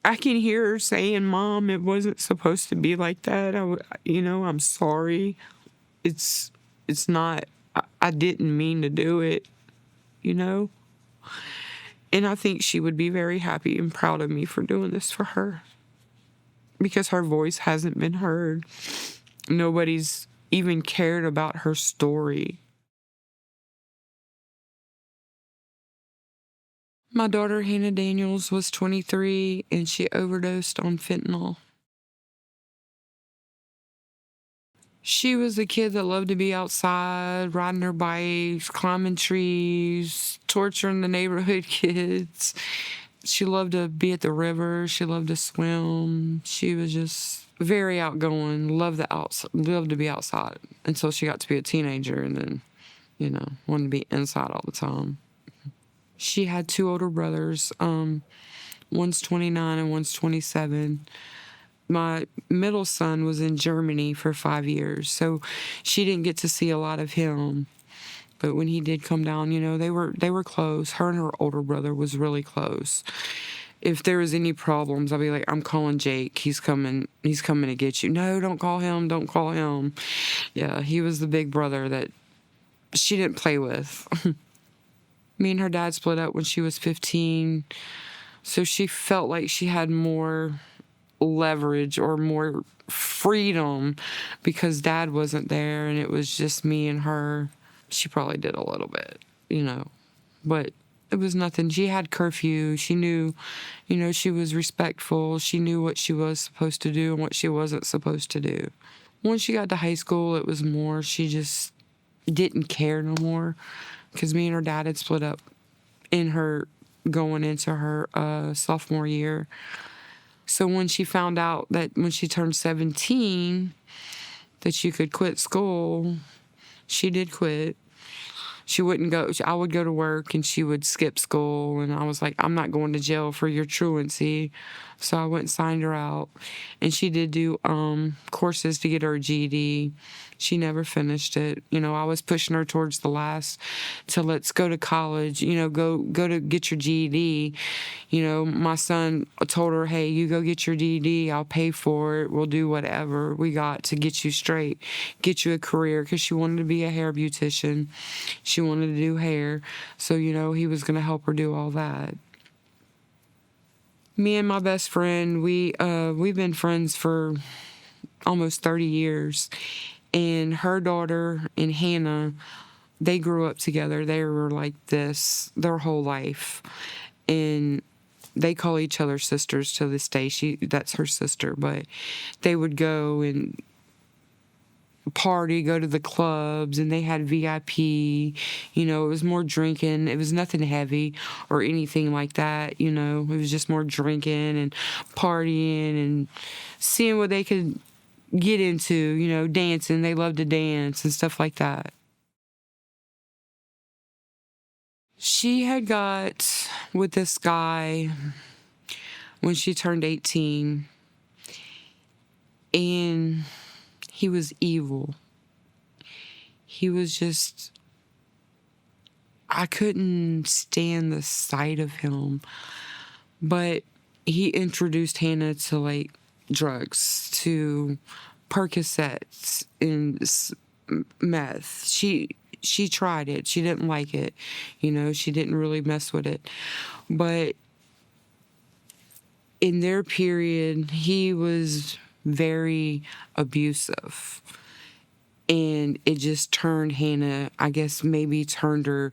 I can hear her saying, Mom, it wasn't supposed to be like that. I'm sorry. It's not, I didn't mean to do it, you know? And I think she would be very happy and proud of me for doing this for her because her voice hasn't been heard. Nobody's even cared about her story. My daughter, Hannah Daniels, was 23 and she overdosed on fentanyl. She was a kid that loved to be outside, riding her bikes, climbing trees, torturing the neighborhood kids. She loved to be at the river. She loved to swim. She was just very outgoing, loved to be outside until she got to be a teenager and then, wanted to be inside all the time. She had two older brothers. One's 29 and one's 27. My middle son was in Germany for 5 years, so she didn't get to see a lot of him. But when he did come down, they were close. Her and her older brother was really close. If there was any problems, I'd be like, I'm calling Jake. He's coming to get you. No, don't call him. Don't call him. Yeah, he was the big brother that she didn't play with. Me and her dad split up when she was 15, so she felt like she had more leverage or more freedom because dad wasn't there and it was just me and her. She probably did a little bit, but it was nothing. She had curfew. She knew, she was respectful. She knew what she was supposed to do and what she wasn't supposed to do. Once she got to high school, it was more, she just didn't care no more because me and her dad had split up in her going into her sophomore year. So when she found out that when she turned 17 that she could quit school, she did quit. She wouldn't go. I would go to work and she would skip school. And I was like, I'm not going to jail for your truancy. So I went and signed her out. And she did do courses to get her GED. She never finished it. I was pushing her towards the last to let's go to college, go to get your GED. My son told her, hey, you go get your GED. I'll pay for it. We'll do whatever we got to get you straight, get you a career, because she wanted to be a hair beautician. She wanted to do hair. So, he was going to help her do all that. Me and my best friend, we've been friends for almost 30 years. And her daughter and Hannah, they grew up together. They were like this their whole life. And they call each other sisters to this day. That's her sister. But they would go and party, go to the clubs, and they had VIP. It was more drinking. It was nothing heavy or anything like that. It was just more drinking and partying and seeing what they could get into, dancing. They loved to dance and stuff like that. She had got with this guy when she turned 18, and he was evil. He was just, I couldn't stand the sight of him. But he introduced Hannah to like drugs, to Percocets and meth. She tried it. She didn't like it. She didn't really mess with it. But in their period, he was very abusive. And it just turned Hannah, I guess maybe turned her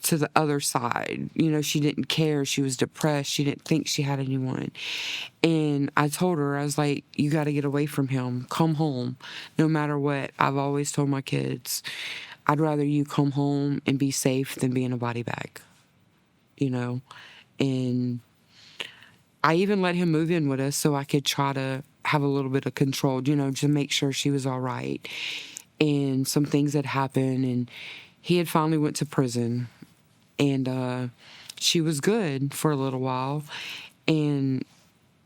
to the other side. She didn't care. She was depressed. She didn't think she had anyone. And I told her, I was like, you got to get away from him. Come home. No matter what. I've always told my kids, I'd rather you come home and be safe than be in a body bag. And I even let him move in with us so I could try to have a little bit of control, to make sure she was all right. And some things had happened, and he had finally went to prison. And she was good for a little while. And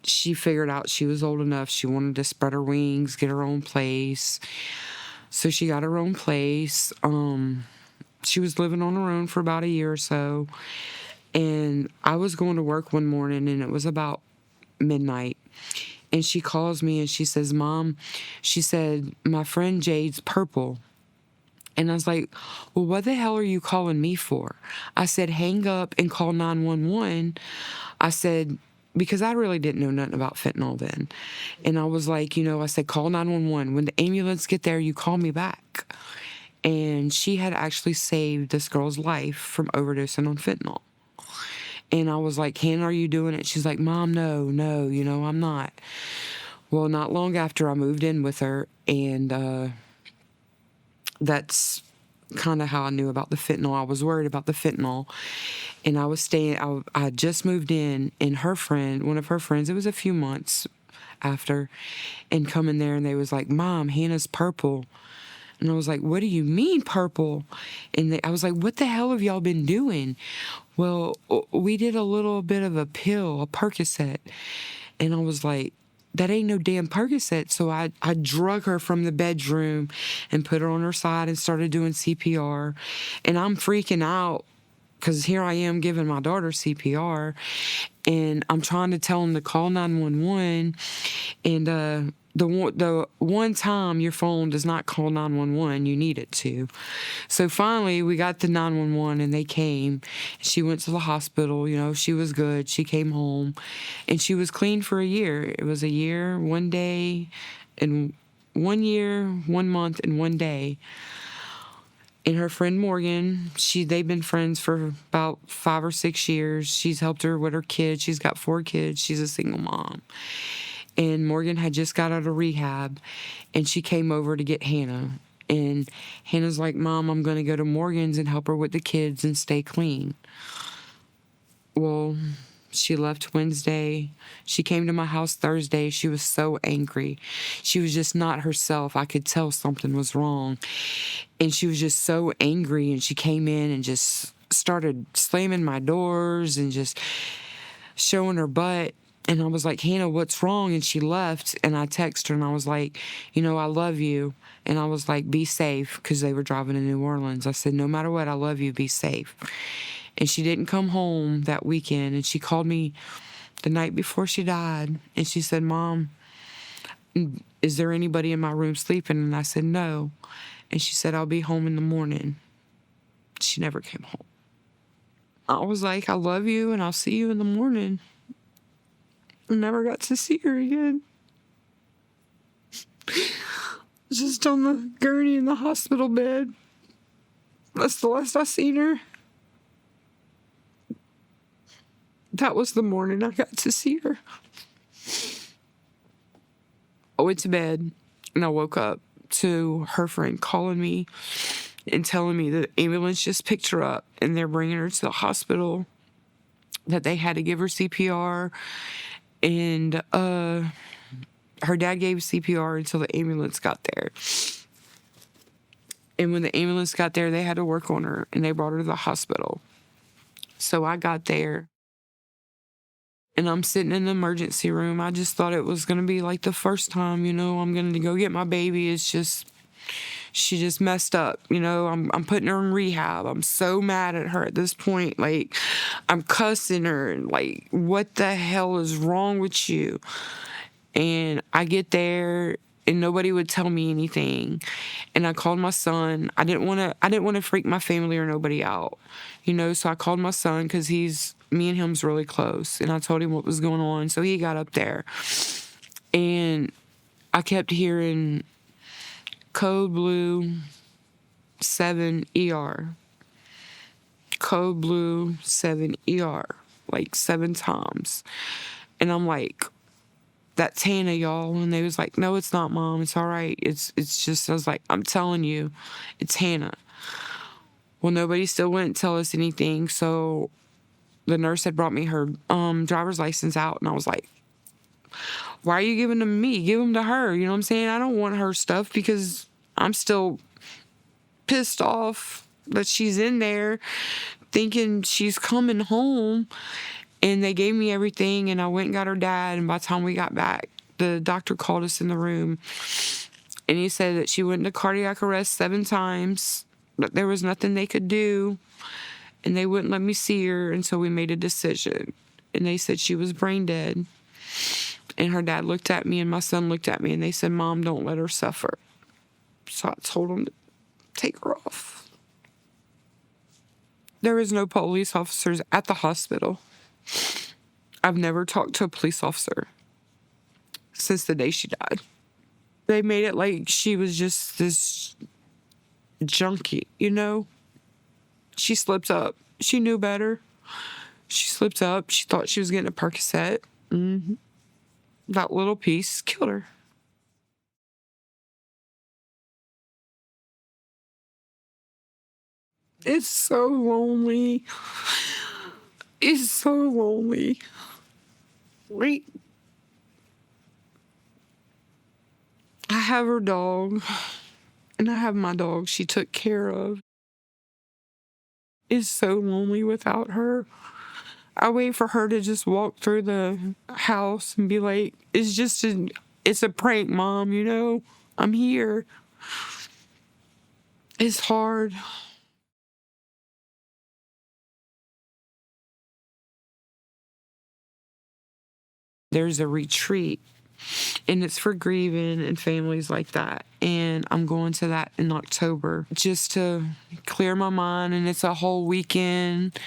she figured out she was old enough. She wanted to spread her wings, get her own place. So she got her own place. She was living on her own for about a year or so. And I was going to work one morning, and it was about midnight. And she calls me and she says, Mom, she said, my friend Jade's purple. And I was like, well, what the hell are you calling me for? I said, hang up and call 911. I said, because I really didn't know nothing about fentanyl then. And I was like, I said, call 911. When the ambulance get there, you call me back. And she had actually saved this girl's life from overdosing on fentanyl. And I was like, Hannah, are you doing it? She's like, Mom, no, I'm not. Well, not long after I moved in with her, and that's kind of how I knew about the fentanyl. I was worried about the fentanyl, and I was staying. I had just moved in, and one of her friends, it was a few months after, and come in there, and they was like, Mom, Hannah's purple. And I was like, what do you mean purple? And I was like, what the hell have y'all been doing? Well, we did a little bit of a pill, a Percocet. And I was like, that ain't no damn Percocet. So I drug her from the bedroom and put her on her side and started doing CPR. And I'm freaking out because here I am giving my daughter CPR. And I'm trying to tell him to call 911. And the one time your phone does not call 911, you need it to. So finally, we got the 911, and they came. She went to the hospital. She was good. She came home, and she was clean for a year. It was a year, 1 day, and 1 year, 1 month, and 1 day. And her friend Morgan, they've been friends for about 5 or 6 years. She's helped her with her kids. She's got 4 kids. She's a single mom. And Morgan had just got out of rehab, and she came over to get Hannah. And Hannah's like, Mom, I'm going to go to Morgan's and help her with the kids and stay clean. Well, she left Wednesday. She came to my house Thursday. She was so angry. She was just not herself. I could tell something was wrong. And she was just so angry, and she came in and just started slamming my doors and just showing her butt. And I was like, Hannah, what's wrong? And she left, and I texted her, and I was like, I love you. And I was like, be safe, because they were driving to New Orleans. I said, no matter what, I love you, be safe. And she didn't come home that weekend, and she called me the night before she died, and she said, Mom, is there anybody in my room sleeping? And I said, no. And she said, I'll be home in the morning. She never came home. I was like, I love you, and I'll see you in the morning. I never got to see her again. Just on the gurney in the hospital bed. That's the last I seen her. That was the morning I got to see her. I went to bed, and I woke up to her friend calling me and telling me that the ambulance just picked her up, and they're bringing her to the hospital, that they had to give her CPR. And her dad gave CPR until the ambulance got there. And when the ambulance got there, they had to work on her, and they brought her to the hospital. So I got there, and I'm sitting in the emergency room. I just thought it was going to be like the first time, I'm going to go get my baby. It's just, she just messed up. I'm putting her in rehab. I'm so mad at her at this point. Like, I'm cussing her, and like, what the hell is wrong with you? And I get there, and nobody would tell me anything. And I called my son. I didn't want to freak my family or nobody out, so I called my son, because me and him's really close, and I told him what was going on. So he got up there, and I kept hearing code blue 7 ER. Code blue 7 ER, like 7 times. And I'm like, that's Hannah, y'all. And they was like, no, it's not, Mom. It's all right. It's just, I was like, I'm telling you, it's Hannah. Well, nobody still wouldn't tell us anything. So the nurse had brought me her driver's license out, and I was like, why are you giving them to me? Give them to her. You know what I'm saying? I don't want her stuff, because I'm still pissed off that she's in there thinking she's coming home. And they gave me everything, and I went and got her dad, and by the time we got back, the doctor called us in the room, and he said that she went into cardiac arrest 7 times, but there was nothing they could do, and they wouldn't let me see her until we made a decision. And they said she was brain dead. And her dad looked at me and my son looked at me and they said, Mom, don't let her suffer. So I told him to take her off. There was no police officers at the hospital. I've never talked to a police officer since the day she died. They made it like she was just this junkie, you know? She slipped up. She knew better. She slipped up. She thought she was getting a Percocet. That little piece killed her. It's so lonely. It's so lonely. Wait. I have her dog, and I have my dog she took care of. It's so lonely without her. I wait for her to just walk through the house and be like, it's a prank, Mom, you know? I'm here. It's hard. There's a retreat, and it's for grieving and families like that. And I'm going to that in October just to clear my mind. And it's a whole weekend.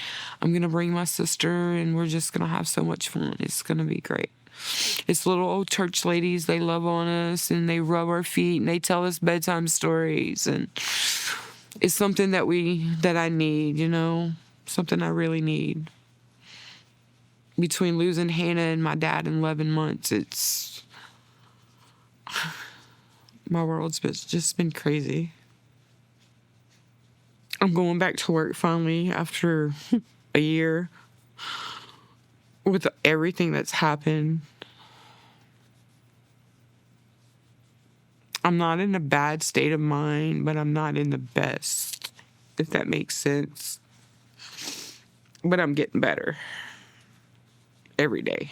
I'm going to bring my sister, and we're just going to have so much fun. It's going to be great. It's little old church ladies. They love on us, and they rub our feet, and they tell us bedtime stories. And it's something that I need, you know, something I really need. Between losing Hannah and my dad in 11 months, my world's just been crazy. I'm going back to work finally after a year with everything that's happened. I'm not in a bad state of mind, but I'm not in the best, if that makes sense. But I'm getting better every day.